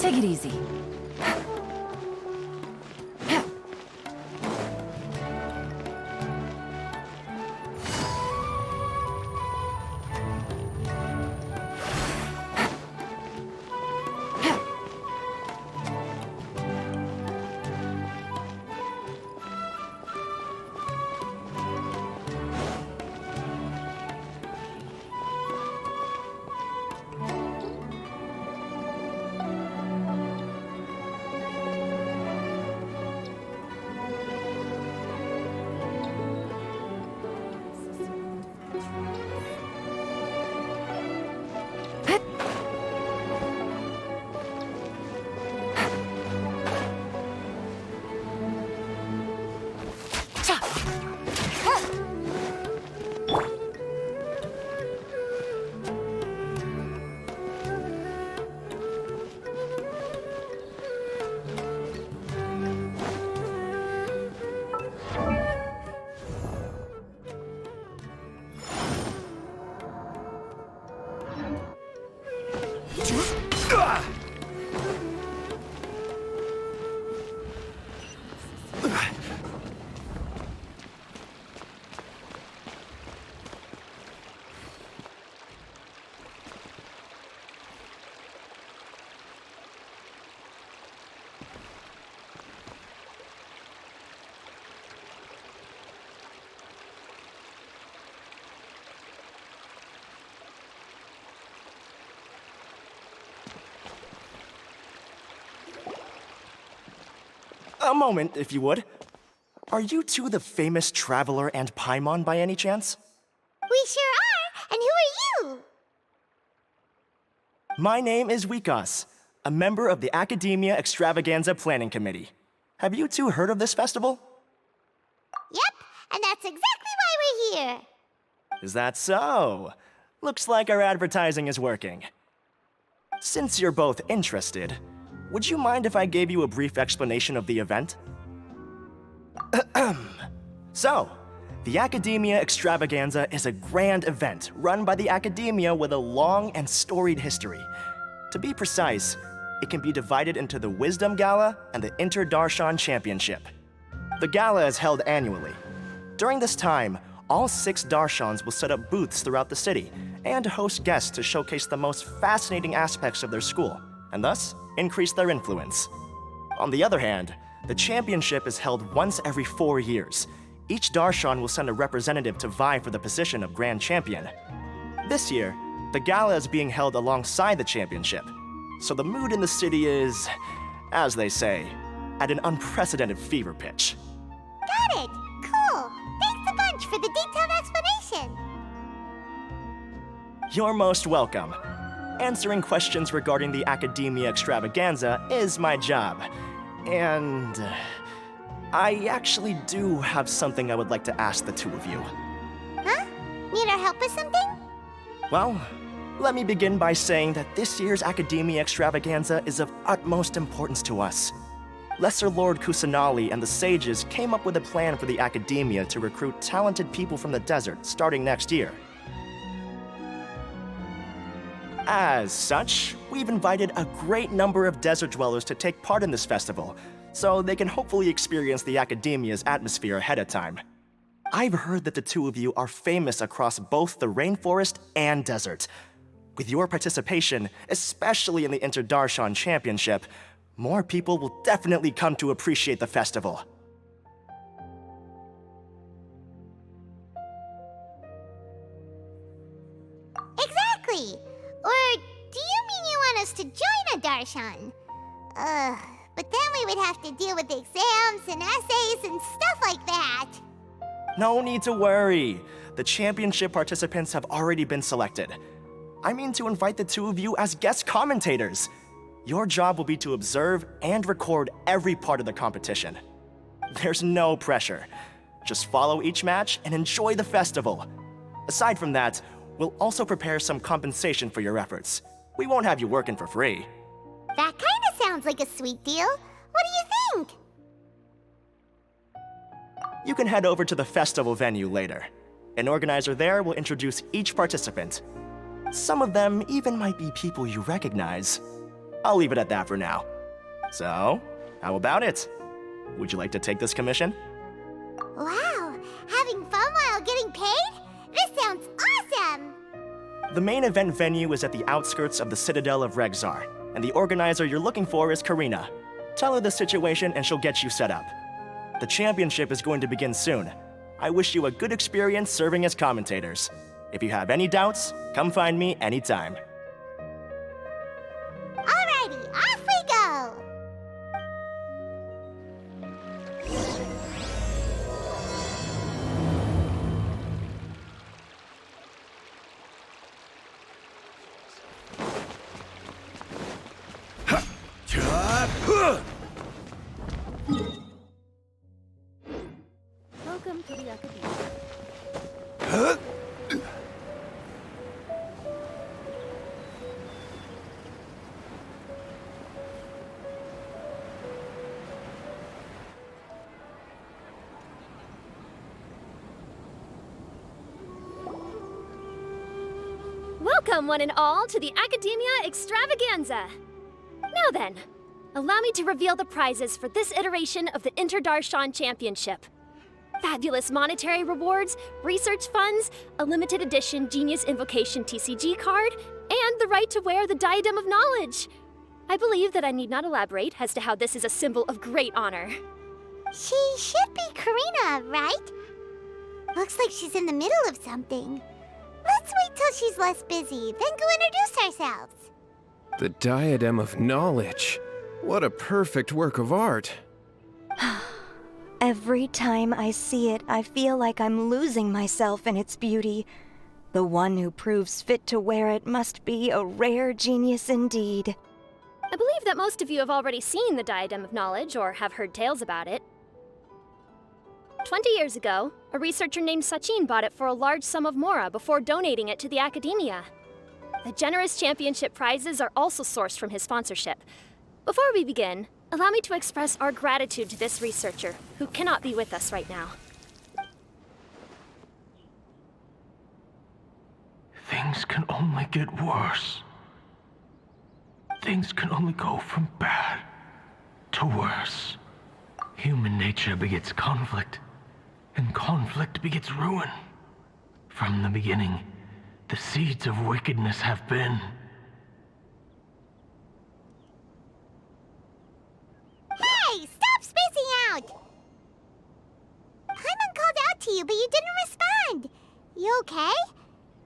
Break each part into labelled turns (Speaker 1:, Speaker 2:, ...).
Speaker 1: Take it easy.
Speaker 2: A moment, if you would. Are you two the famous Traveler and Paimon by any chance?
Speaker 3: We sure are! And who are you?
Speaker 2: My name is Wikas, a member of the Academia Extravaganza Planning Committee. Have you two heard of this festival?
Speaker 3: Yep, and that's exactly why we're here.
Speaker 2: Is that so? Looks like our advertising is working. Since you're both interested, would you mind if I gave you a brief explanation of the event? So, the Academia Extravaganza is a grand event run by the Academia with a long and storied history. To be precise, it can be divided into the Wisdom Gala and the Inter-Darshan Championship. The gala is held annually. During this time, all 6 Darshans will set up booths throughout the city and host guests to showcase the most fascinating aspects of their school, and thus increase their influence. On the other hand, the championship is held once every 4 years. Each Darshan will send a representative to vie for the position of Grand Champion. This year, the gala is being held alongside the championship, so the mood in the city is, as they say, at an unprecedented fever pitch.
Speaker 3: Got it! Cool! Thanks a bunch for the detailed explanation!
Speaker 2: You're most welcome. Answering questions regarding the Academia Extravaganza is my job. And I actually do have something I would like to ask the two of you.
Speaker 3: Huh? Need our help with something?
Speaker 2: Well, let me begin by saying that this year's Academia Extravaganza is of utmost importance to us. Lesser Lord Kusanali and the sages came up with a plan for the Academia to recruit talented people from the desert starting next year. As such, we've invited a great number of desert dwellers to take part in this festival, so they can hopefully experience the Academia's atmosphere ahead of time. I've heard that the two of you are famous across both the rainforest and desert. With your participation, especially in the Inter-Darshan Championship, more people will definitely come to appreciate the festival.
Speaker 3: Exactly! Or do you mean you want us to join a Darshan? But then we would have to deal with exams and essays and stuff like that.
Speaker 2: No need to worry. The championship participants have already been selected. I mean to invite the two of you as guest commentators. Your job will be to observe and record every part of the competition. There's no pressure. Just follow each match and enjoy the festival. Aside from that, we'll also prepare some compensation for your efforts. We won't have you working for free.
Speaker 3: That kinda sounds like a sweet deal. What do you think?
Speaker 2: You can head over to the festival venue later. An organizer there will introduce each participant. Some of them even might be people you recognize. I'll leave it at that for now. So, how about it? Would you like to take this commission?
Speaker 3: Wow, having fun while getting paid? This sounds awesome!
Speaker 2: The main event venue is at the outskirts of the Citadel of Regzar, and the organizer you're looking for is Karina. Tell her the situation and she'll get you set up. The championship is going to begin soon. I wish you a good experience serving as commentators. If you have any doubts, come find me anytime.
Speaker 3: Alrighty, off we go!
Speaker 1: Welcome to the Academia. Welcome, one and all, to the Academia Extravaganza! Now then, allow me to reveal the prizes for this iteration of the Inter-Darshan Championship. Fabulous monetary rewards, research funds, a limited edition Genius Invocation TCG card, and the right to wear the Diadem of Knowledge. I believe that I need not elaborate as to how this is a symbol of great honor.
Speaker 3: She should be Karina, right? Looks like she's in the middle of something. Let's wait till she's less busy, then go introduce ourselves.
Speaker 4: The Diadem of Knowledge. What a perfect work of art.
Speaker 5: Every time I see it, I feel like I'm losing myself in its beauty. The one who proves fit to wear it must be a rare genius indeed.
Speaker 1: I believe that most of you have already seen the Diadem of Knowledge or have heard tales about it. 20 years ago, a researcher named Sachin bought it for a large sum of mora before donating it to the Academia. The generous championship prizes are also sourced from his sponsorship. Before we begin, allow me to express our gratitude to this researcher, who cannot be with us right now.
Speaker 6: Things can only get worse. Things can only go from bad to worse. Human nature begets conflict, and conflict begets ruin. From the beginning, the seeds of wickedness have been.
Speaker 3: Hey, stop spacing out! Paimon called out to you, but you didn't respond. You okay?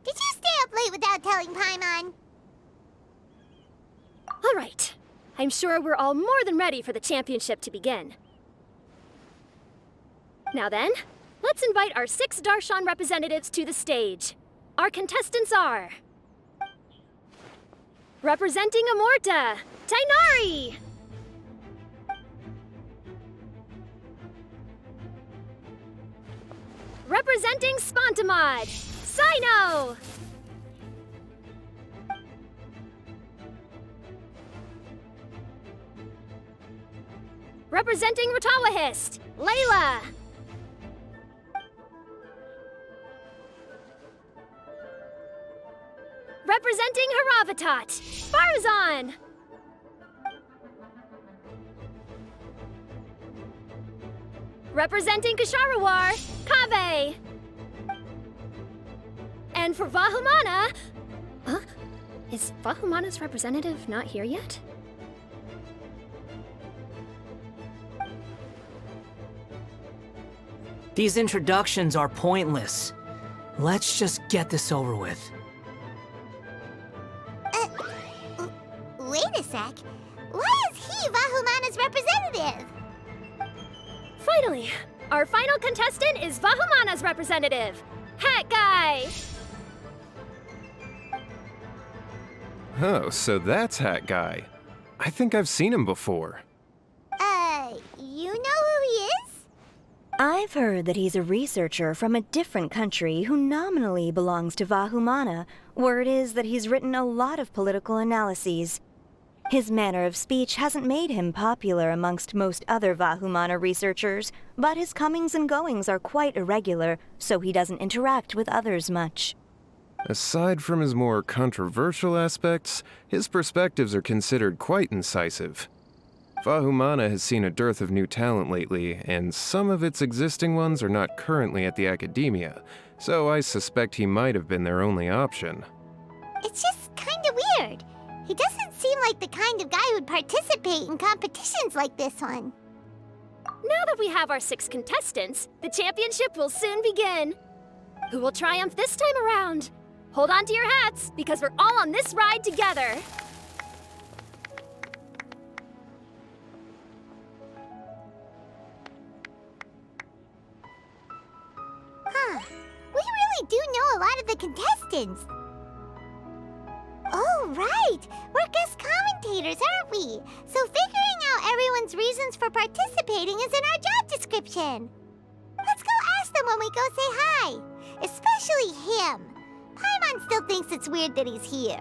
Speaker 3: Did you stay up late without telling Paimon?
Speaker 1: All right. I'm sure we're all more than ready for the championship to begin. Now then, let's invite our 6 Darshan representatives to the stage. Our contestants are... representing Amorta, Tainari! Representing Spontamod, Sino! Representing Ratawahist, Layla! Representing Haravatat, Farazan! Representing Kasharawar, Kaveh! And for Vahumana... Huh? Is Vahumana's representative not here yet?
Speaker 7: These introductions are pointless. Let's just get this over with.
Speaker 3: Wait a sec. Why is he Vahumana's representative?
Speaker 1: Finally, our final contestant is Vahumana's representative, Hat Guy!
Speaker 4: Oh, so that's Hat Guy. I think I've seen him before.
Speaker 3: You know who he is?
Speaker 5: I've heard that he's a researcher from a different country who nominally belongs to Vahumana. Word is that he's written a lot of political analyses. His manner of speech hasn't made him popular amongst most other Vahumana researchers, but his comings and goings are quite irregular, so he doesn't interact with others much.
Speaker 4: Aside from his more controversial aspects, his perspectives are considered quite incisive. Vahumana has seen a dearth of new talent lately, and some of its existing ones are not currently at the Academia, so I suspect he might have been their only option.
Speaker 3: It's just kinda weird. He doesn't seem like the kind of guy who'd participate in competitions like this one.
Speaker 1: Now that we have our 6 contestants, the championship will soon begin. Who will triumph this time around? Hold on to your hats, because we're all on this ride together.
Speaker 3: Huh. We really do know a lot of the contestants. Oh, right! We're guest commentators, aren't we? So figuring out everyone's reasons for participating is in our job description. Let's go ask them when we go say hi. Especially him. Paimon still thinks it's weird that he's here.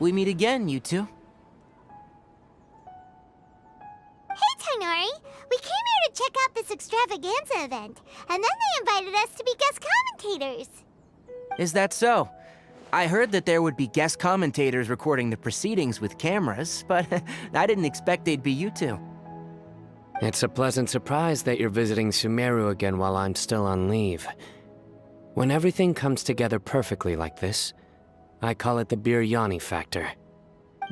Speaker 7: We meet again, you two.
Speaker 3: Hey, Tainari! We came here to check out this extravaganza event, and then they invited us to be guest commentators.
Speaker 7: Is that so? I heard that there would be guest commentators recording the proceedings with cameras, but I didn't expect they'd be you two.
Speaker 8: It's a pleasant surprise that you're visiting Sumeru again while I'm still on leave. When everything comes together perfectly like this, I call it the biryani factor.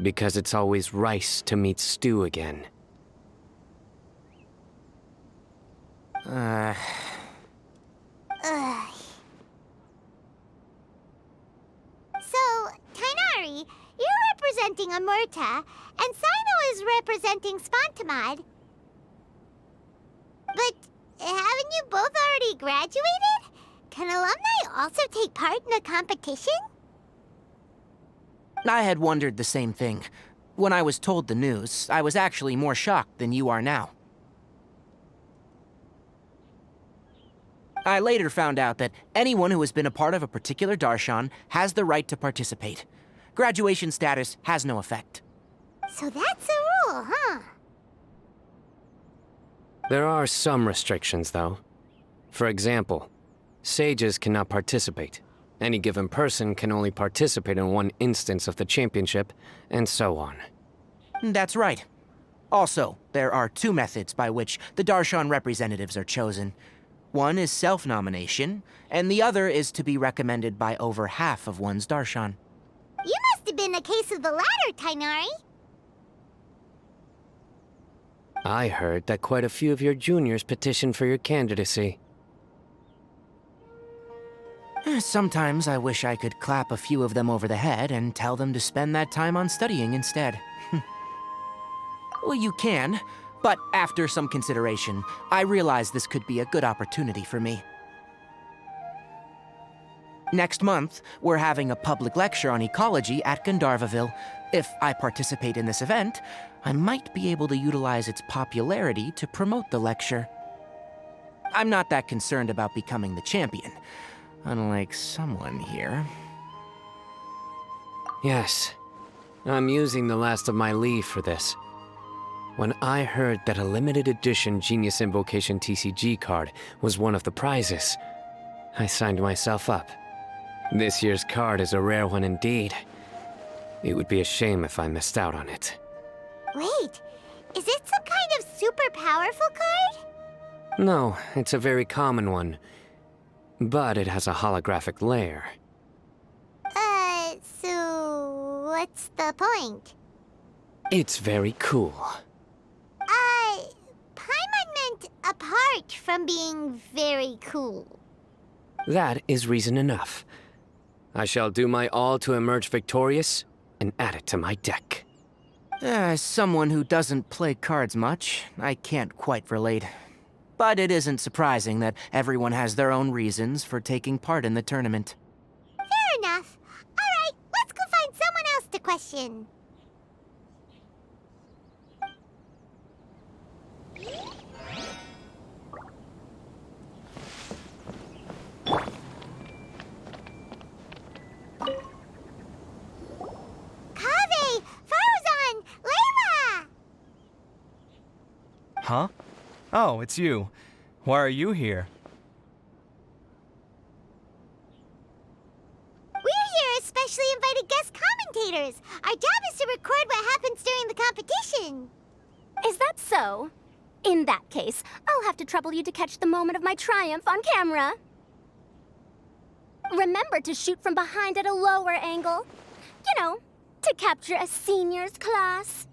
Speaker 8: Because it's always rice to meet stew again.
Speaker 3: Ugh. So, Tainari, you're representing Amurta, and Sino is representing Spontamod. But haven't you both already graduated? Can alumni also take part in a competition?
Speaker 7: I had wondered the same thing. When I was told the news, I was actually more shocked than you are now. I later found out that anyone who has been a part of a particular darshan has the right to participate. Graduation status has no effect.
Speaker 3: So that's the rule, huh?
Speaker 8: There are some restrictions, though. For example, sages cannot participate. Any given person can only participate in one instance of the championship, and so on.
Speaker 7: That's right. Also, there are 2 methods by which the darshan representatives are chosen. One is self-nomination, and the other is to be recommended by over half of one's darshan.
Speaker 3: You must have been a case of the latter, Tainari.
Speaker 8: I heard that quite a few of your juniors petitioned for your candidacy.
Speaker 7: Sometimes I wish I could clap a few of them over the head and tell them to spend that time on studying instead. Well, you can, but after some consideration, I realize this could be a good opportunity for me. Next month, we're having a public lecture on ecology at Gandharvaville. If I participate in this event, I might be able to utilize its popularity to promote the lecture. I'm not that concerned about becoming the champion. Unlike someone here.
Speaker 8: Yes, I'm using the last of my leave for this. When I heard that a limited edition Genius Invocation TCG card was one of the prizes, I signed myself up. This year's card is a rare one indeed. It would be a shame if I missed out on it.
Speaker 3: Wait, is it some kind of super powerful card?
Speaker 8: No, it's a very common one. But it has a holographic layer.
Speaker 3: So what's the point?
Speaker 8: It's very cool.
Speaker 3: Paimon meant apart from being very cool.
Speaker 8: That is reason enough. I shall do my all to emerge victorious and add it to my deck.
Speaker 7: As someone who doesn't play cards much, I can't quite relate. But it isn't surprising that everyone has their own reasons for taking part in the tournament.
Speaker 3: Fair enough. Alright, let's go find someone else to question.
Speaker 9: Huh? Oh, it's you. Why are you here?
Speaker 3: We're here as specially invited guest commentators. Our job is to record what happens during the competition.
Speaker 1: Is that so? In that case, I'll have to trouble you to catch the moment of my triumph on camera. Remember to shoot from behind at a lower angle. You know, to capture a seniors class.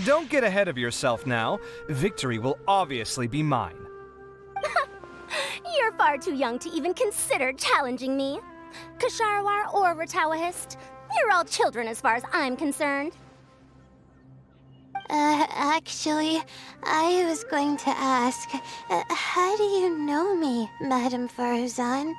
Speaker 9: Don't get ahead of yourself now. Victory will obviously be mine.
Speaker 1: You're far too young to even consider challenging me. Kasharawar or Ratawahist, you're all children as far as I'm concerned.
Speaker 3: Actually, I was going to ask, how do you know me, Madame Faruzan?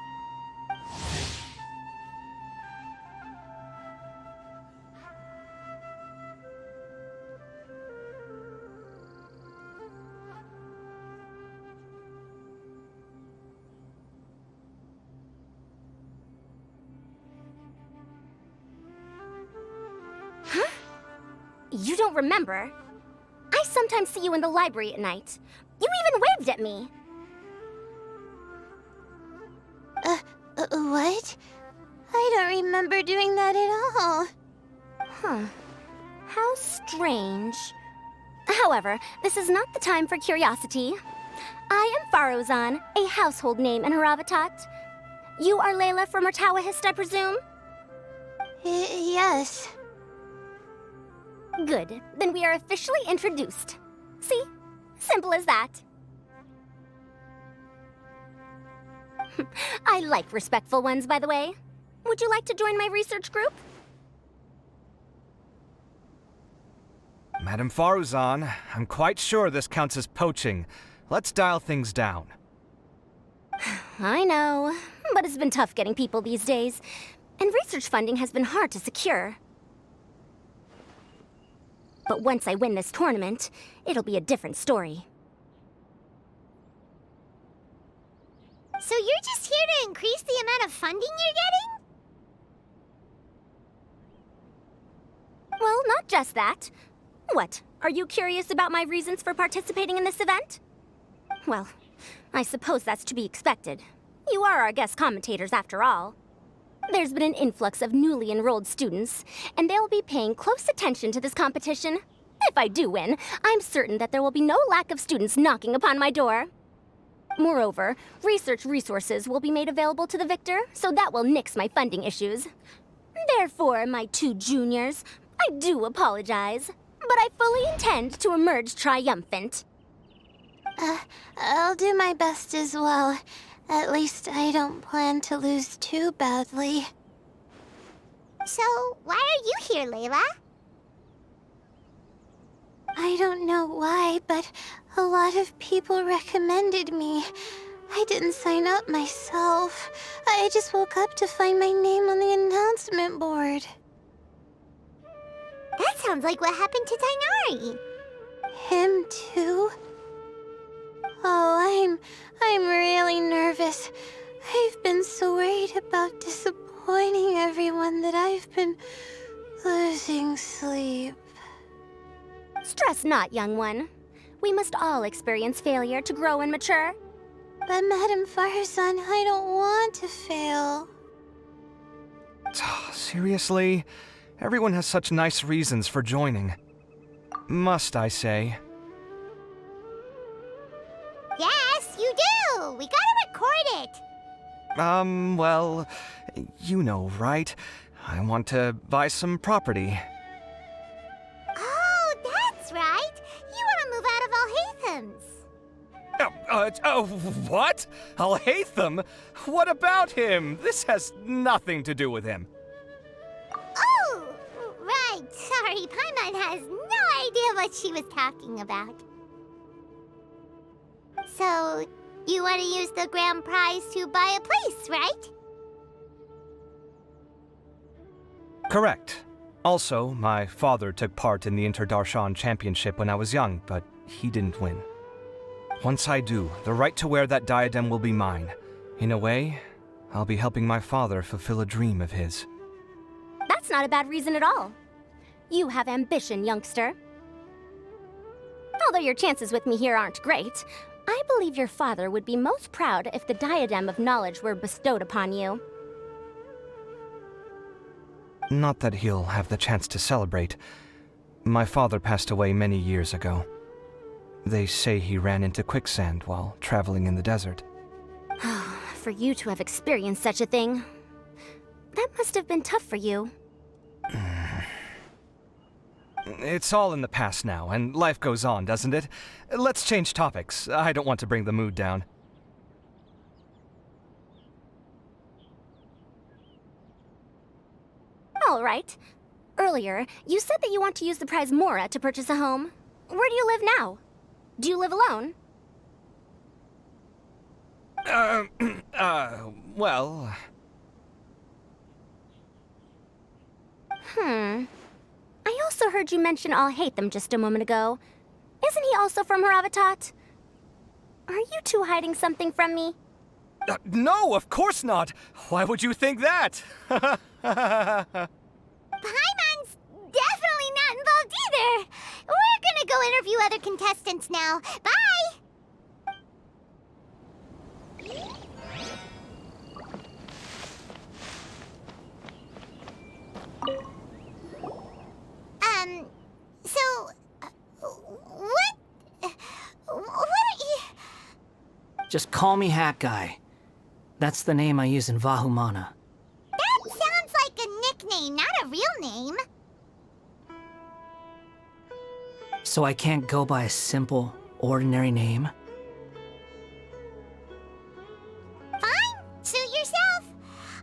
Speaker 1: You don't remember? I sometimes see you in the library at night. You even waved at me.
Speaker 3: What? I don't remember doing that at all.
Speaker 1: Huh. How strange. However, this is not the time for curiosity. I am Farozan, a household name in Haravatat. You are Layla from Ratawahist, I presume?
Speaker 3: Yes.
Speaker 1: Good. Then we are officially introduced. See? Simple as that. I like respectful ones, by the way. Would you like to join my research group?
Speaker 9: Madame Faruzan, I'm quite sure this counts as poaching. Let's dial things down.
Speaker 1: I know, but it's been tough getting people these days. And research funding has been hard to secure. But once I win this tournament, it'll be a different story.
Speaker 3: So you're just here to increase the amount of funding you're getting?
Speaker 1: Well, not just that. What, are you curious about my reasons for participating in this event? Well, I suppose that's to be expected. You are our guest commentators after all. There's been an influx of newly enrolled students, and they'll be paying close attention to this competition. If I do win, I'm certain that there will be no lack of students knocking upon my door. Moreover, research resources will be made available to the victor, so that will nix my funding issues. Therefore, my two juniors, I do apologize, but I fully intend to emerge triumphant.
Speaker 3: I'll do my best as well. At least I don't plan to lose too badly. So, why are you here, Layla? I don't know why, but a lot of people recommended me. I didn't sign up myself. I just woke up to find my name on the announcement board. That sounds like what happened to Tainari. Him too? Oh, I'm really nervous. I've been so worried about disappointing everyone that I've been losing sleep.
Speaker 1: Stress not, young one. We must all experience failure to grow and mature.
Speaker 3: But Madame Faruzan, I don't want to fail.
Speaker 9: Seriously? Everyone has such nice reasons for joining. Must I say?
Speaker 3: Yes, you do! We gotta record it!
Speaker 9: Well, you know, right? I want to buy some property.
Speaker 3: Oh, that's right! You want to move out of Alhatham's.
Speaker 9: What? Alhaitham? What about him? This has nothing to do with him.
Speaker 3: Oh, right. Sorry, Paimon has no idea what she was talking about. So, you want to use the grand prize to buy a place, right?
Speaker 9: Correct. Also, my father took part in the Inter-Darshan Championship when I was young, but he didn't win. Once I do, the right to wear that diadem will be mine. In a way, I'll be helping my father fulfill a dream of his.
Speaker 3: That's not a bad reason at all. You have ambition, youngster. Although your chances with me here aren't great, I believe your father would be most proud if the diadem of knowledge were bestowed upon you.
Speaker 9: Not that he'll have the chance to celebrate. My father passed away many years ago. They say he ran into quicksand while traveling in the desert.
Speaker 3: For you to have experienced such a thing, that must have been tough for you.
Speaker 9: It's all in the past now, and life goes on, doesn't it? Let's change topics. I don't want to bring the mood down.
Speaker 3: All right. Earlier, you said that you want to use the prize Mora to purchase a home. Where do you live now? Do you live alone?
Speaker 9: Well...
Speaker 3: I also heard you mention I'll hate them just a moment ago. Isn't he also from Haravatat? Are you two hiding something from me?
Speaker 9: No, of course not! Why would you think that?
Speaker 3: Paimon's definitely not involved either! We're gonna go interview other contestants now. Bye! What are you...
Speaker 10: Just call me Hat Guy. That's the name I use in Vahumana.
Speaker 3: That sounds like a nickname, not a real name.
Speaker 10: So I can't go by a simple, ordinary name?
Speaker 3: Fine, suit yourself.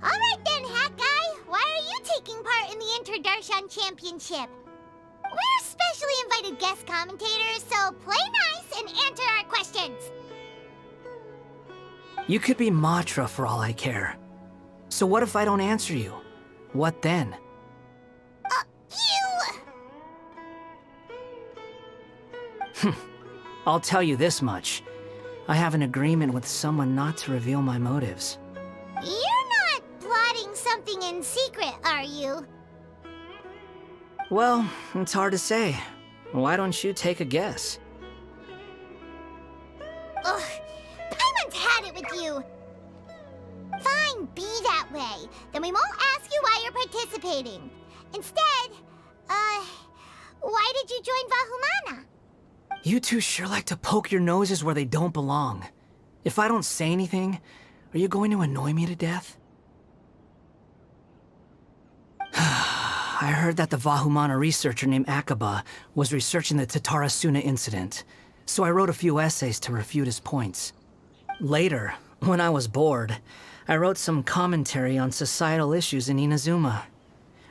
Speaker 3: All right then, Hat Guy. Why are you taking part in the Inter-Darshan Championship? We're specially invited guest commentators, so play nice and answer our questions.
Speaker 10: You could be Matra for all I care. So what if I don't answer you? What then? I'll tell you this much. I have an agreement with someone not to reveal my motives.
Speaker 3: You're not plotting something in secret, are you?
Speaker 10: Well, it's hard to say. Why don't you take a guess?
Speaker 3: Ugh, Paimon's had it with you. Fine, be that way. Then we won't ask you why you're participating. Instead, why did you join Vahumana?
Speaker 10: You two sure like to poke your noses where they don't belong. If I don't say anything, are you going to annoy me to death? I heard that the Vahumana researcher named Akaba was researching the Tatarasuna incident, so I wrote a few essays to refute his points. Later, when I was bored, I wrote some commentary on societal issues in Inazuma.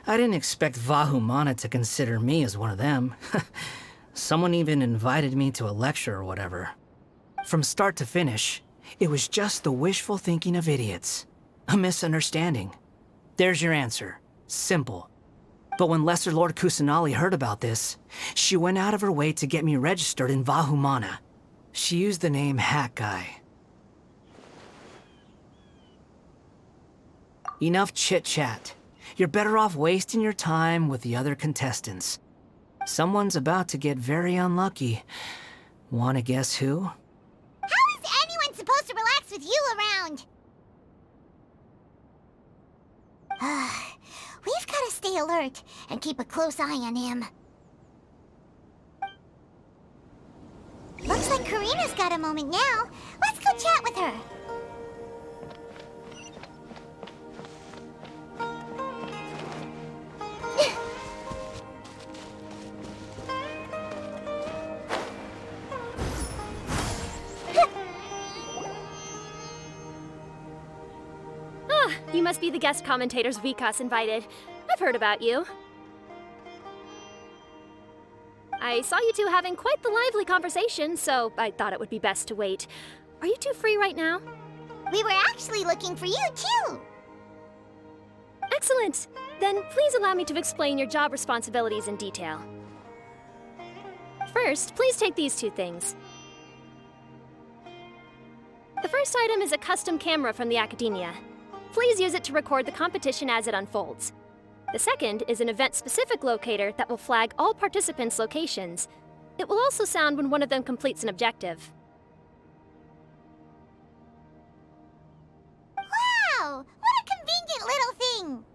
Speaker 10: I didn't expect Vahumana to consider me as one of them. Someone even invited me to a lecture or whatever. From start to finish, it was just the wishful thinking of idiots. A misunderstanding. There's your answer. Simple. But when Lesser Lord Kusanali heard about this, she went out of her way to get me registered in Vahumana. She used the name Hat Guy. Enough chit-chat. You're better off wasting your time with the other contestants. Someone's about to get very unlucky. Wanna guess who?
Speaker 3: How is anyone supposed to relax with you around? We've got to stay alert and keep a close eye on him. Looks like Karina's got a moment now. Let's go chat with her.
Speaker 1: You must be the guest commentators Vikas invited. I've heard about you. I saw you two having quite the lively conversation, so I thought it would be best to wait. Are you two free right now?
Speaker 3: We were actually looking for you, too.
Speaker 1: Excellent! Then please allow me to explain your job responsibilities in detail. First, please take these two things. The first item is a custom camera from the Academia. Please use it to record the competition as it unfolds. The second is an event-specific locator that will flag all participants' locations. It will also sound when one of them completes an objective.
Speaker 3: Wow! What a convenient little thing!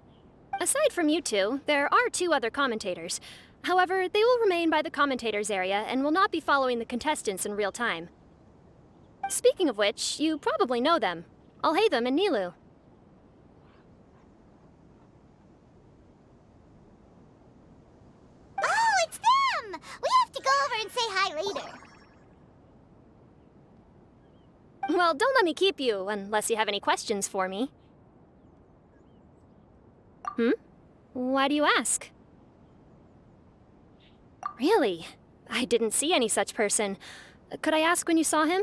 Speaker 1: Aside from you two, there are two other commentators. However, they will remain by the commentators area and will not be following the contestants in real time. Speaking of which, you probably know them. Alhaitham and Nilu.
Speaker 3: Oh, it's them! We have to go over and say hi later.
Speaker 1: Well, don't let me keep you, unless you have any questions for me. Why do you ask? Really? I didn't see any such person. Could I ask when you saw him?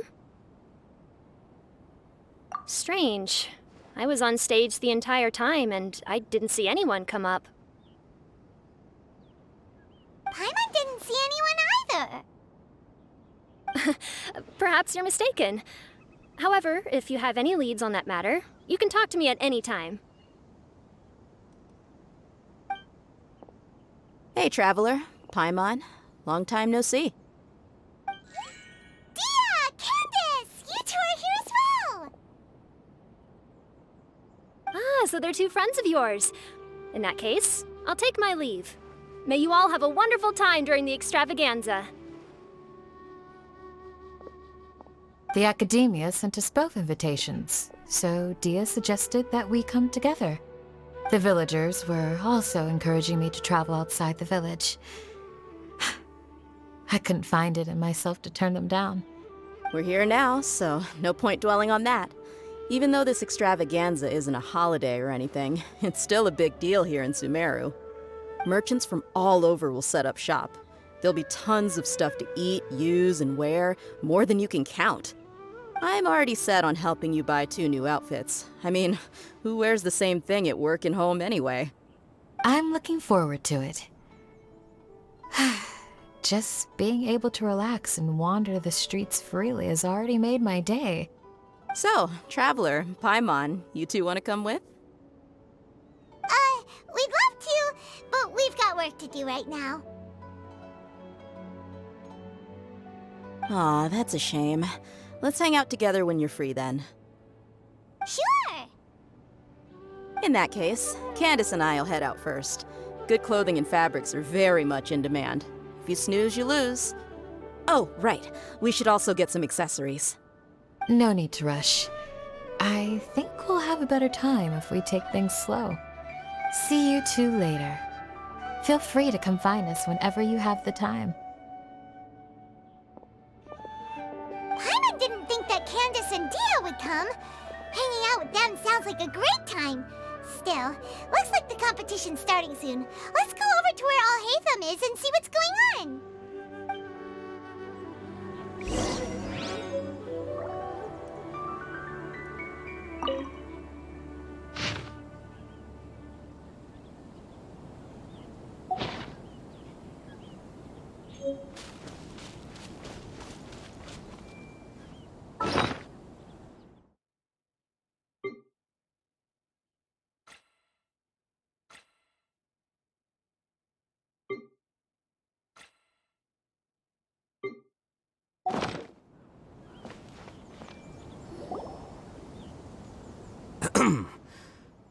Speaker 1: Strange. I was on stage the entire time, and I didn't see anyone come up.
Speaker 3: Paimon didn't see anyone either.
Speaker 1: Perhaps you're mistaken. However, if you have any leads on that matter, you can talk to me at any time.
Speaker 11: Hey, Traveler. Paimon. Long time no see.
Speaker 3: Dia! Candace! You two are here as well!
Speaker 1: Ah, so they're two friends of yours. In that case, I'll take my leave. May you all have a wonderful time during the extravaganza.
Speaker 12: The Academia sent us both invitations, so Dia suggested that we come together. The villagers were also encouraging me to travel outside the village. I couldn't find it in myself to turn them down.
Speaker 11: We're here now, so no point dwelling on that. Even though this extravaganza isn't a holiday or anything, it's still a big deal here in Sumeru. Merchants from all over will set up shop. There'll be tons of stuff to eat, use, and wear, more than you can count. I'm already set on helping you buy 2 new outfits. I mean, who wears the same thing at work and home anyway?
Speaker 12: I'm looking forward to it. Just being able to relax and wander the streets freely has already made my day.
Speaker 11: So, Traveler, Paimon, you two want to come with?
Speaker 3: We'd love to, but we've got work to do right now.
Speaker 11: Aw, that's a shame. Let's hang out together when you're free then.
Speaker 3: Sure!
Speaker 11: In that case, Candace and I'll head out first. Good clothing and fabrics are very much in demand. If you snooze, you lose. Oh, right. We should also get some accessories.
Speaker 12: No need to rush. I think we'll have a better time if we take things slow. See you two later. Feel free to come find us whenever you have the time.
Speaker 3: Paimon didn't think that Candace and Dia would come. Hanging out with them sounds like a great time. Still, looks like the competition's starting soon. Let's go over to where Alhaitham is and see what's going on.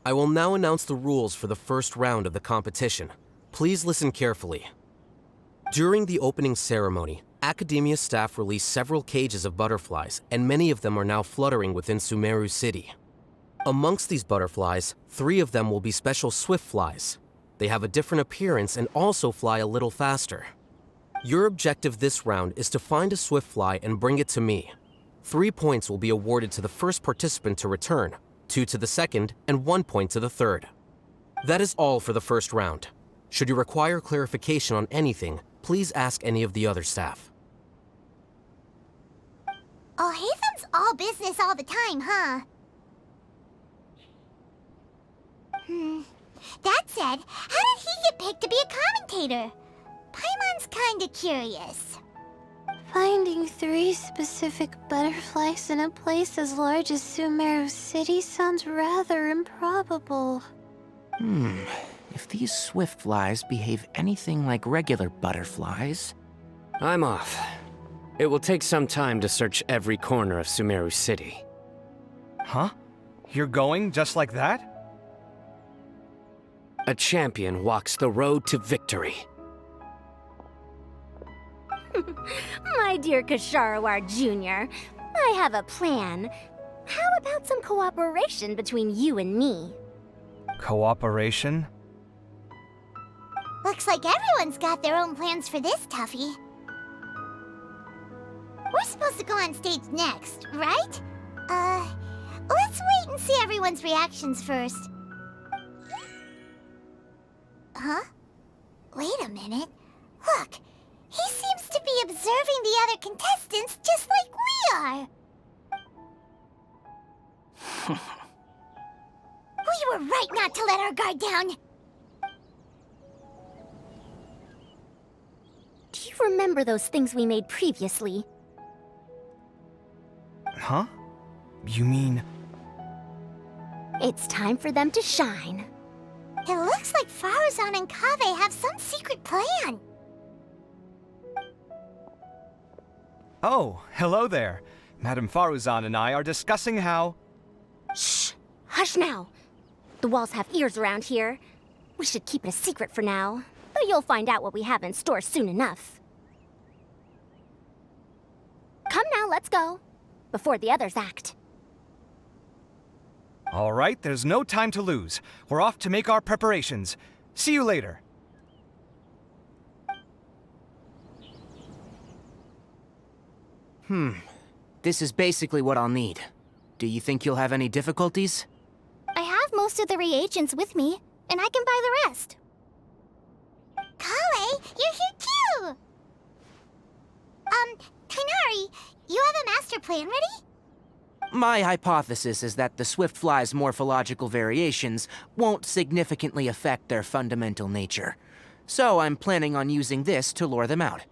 Speaker 13: I will now announce the rules for the first round of the competition. Please listen carefully. During the opening ceremony, Academia staff released several cages of butterflies, and many of them are now fluttering within Sumeru City. Amongst these butterflies, 3 of them will be special swift flies. They have a different appearance and also fly a little faster. Your objective this round is to find a swift fly and bring it to me. 3 points will be awarded to the first participant to return, 2 to the second, and 1 point to the third. That is all for the first round. Should you require clarification on anything, please ask any of the other staff.
Speaker 3: Alhaitham's all business all the time, huh? That said, how did he get picked to be a commentator? Paimon's kinda curious.
Speaker 14: Finding 3 specific butterflies in a place as large as Sumeru City sounds rather improbable.
Speaker 7: If these swift flies behave anything like regular butterflies...
Speaker 8: I'm off. It will take some time to search every corner of Sumeru City.
Speaker 9: Huh? You're going just like that?
Speaker 8: A champion walks the road to victory.
Speaker 3: My dear Kasharawar Jr., I have a plan. How about some cooperation between you and me?
Speaker 9: Cooperation?
Speaker 3: Looks like everyone's got their own plans for this, Tuffy. We're supposed to go on stage next, right? Let's wait and see everyone's reactions first. Huh? Wait a minute. Look, he seems to be observing the other contestants just like we are. We were right not to let our guard down. Do you remember those things we made previously?
Speaker 9: Huh? You mean...
Speaker 3: It's time for them to shine. It looks like Faruzan and Kaveh have some secret plan.
Speaker 9: Oh, hello there. Madame Faruzan and I are discussing how...
Speaker 3: Shh! Hush now! The walls have ears around here. We should keep it a secret for now, but you'll find out what we have in store soon enough. Come now, let's go. Before the others act.
Speaker 9: All right, there's no time to lose. We're off to make our preparations. See you later.
Speaker 7: This is basically what I'll need. Do you think you'll have any difficulties?
Speaker 3: I have most of the reagents with me, and I can buy the rest. Kale, you're here too! Kainari, you have a master plan ready?
Speaker 7: My hypothesis is that the swift fly's morphological variations won't significantly affect their fundamental nature. So I'm planning on using this to lure them out.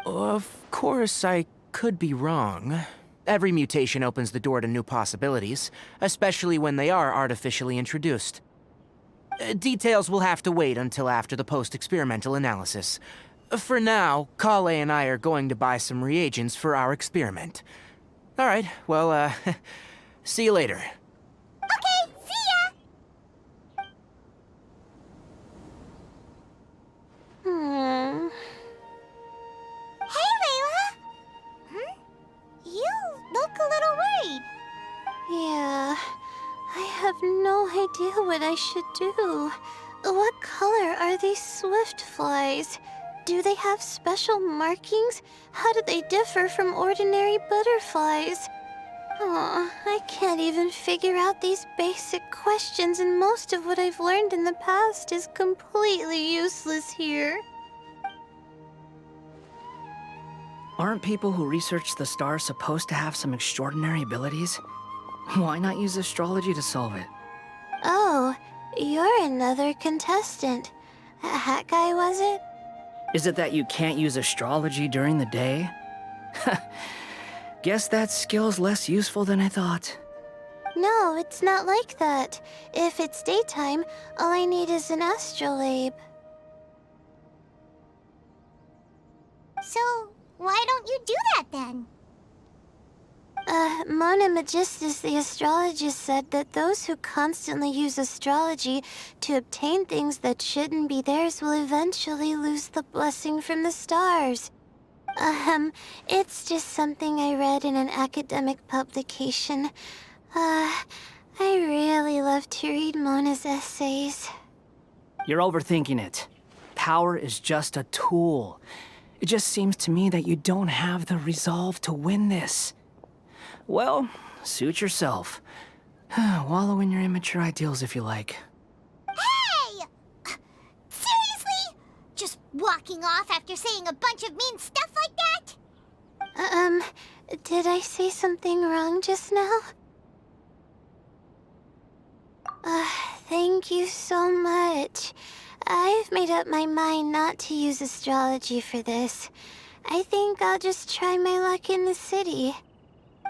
Speaker 7: Of course, I could be wrong. Every mutation opens the door to new possibilities, especially when they are artificially introduced. Details will have to wait until after the post-experimental analysis. For now, Kale and I are going to buy some reagents for our experiment. All right, well, see you later.
Speaker 3: Okay, see ya! Hey, Layla! You look a little worried.
Speaker 14: Yeah, I have no idea what I should do. What color are these swift flies? Do they have special markings? How do they differ from ordinary butterflies? I can't even figure out these basic questions, and most of what I've learned in the past is completely useless here.
Speaker 10: Aren't people who research the stars supposed to have some extraordinary abilities? Why not use astrology to solve it?
Speaker 14: Oh, you're another contestant. A hat guy, was it?
Speaker 10: Is it that you can't use astrology during the day? Guess that skill's less useful than I thought.
Speaker 14: No, it's not like that. If it's daytime, all I need is an astrolabe.
Speaker 3: So, why don't you do that then?
Speaker 14: Mona Magistus, the astrologist, said that those who constantly use astrology to obtain things that shouldn't be theirs will eventually lose the blessing from the stars. It's just something I read in an academic publication. I really love to read Mona's essays.
Speaker 10: You're overthinking it. Power is just a tool. It just seems to me that you don't have the resolve to win this. Well, suit yourself. Wallow in your immature ideals if you like.
Speaker 3: Hey! Seriously? Just walking off after saying a bunch of mean stuff like that?
Speaker 14: Did I say something wrong just now? thank you so much. I've made up my mind not to use astrology for this. I think I'll just try my luck in the city.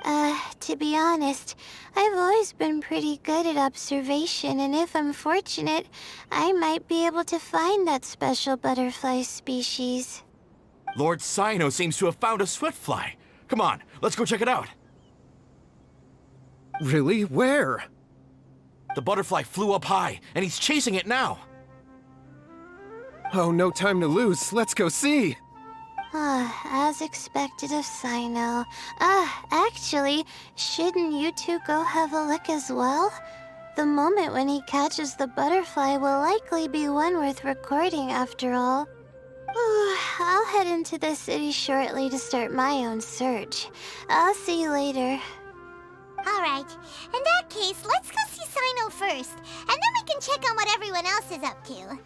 Speaker 14: To be honest, I've always been pretty good at observation, and if I'm fortunate, I might be able to find that special butterfly species.
Speaker 15: Lord Cyno seems to have found a swiftfly. Come on, let's go check it out.
Speaker 4: Really? Where?
Speaker 15: The butterfly flew up high, and he's chasing it now.
Speaker 4: Oh, no time to lose. Let's go see.
Speaker 14: As expected of Cyno. Actually, shouldn't you two go have a look as well? The moment when he catches the butterfly will likely be one worth recording after all. I'll head into the city shortly to start my own search. I'll see you later.
Speaker 3: Alright, in that case, let's go see Cyno first, and then we can check on what everyone else is up to.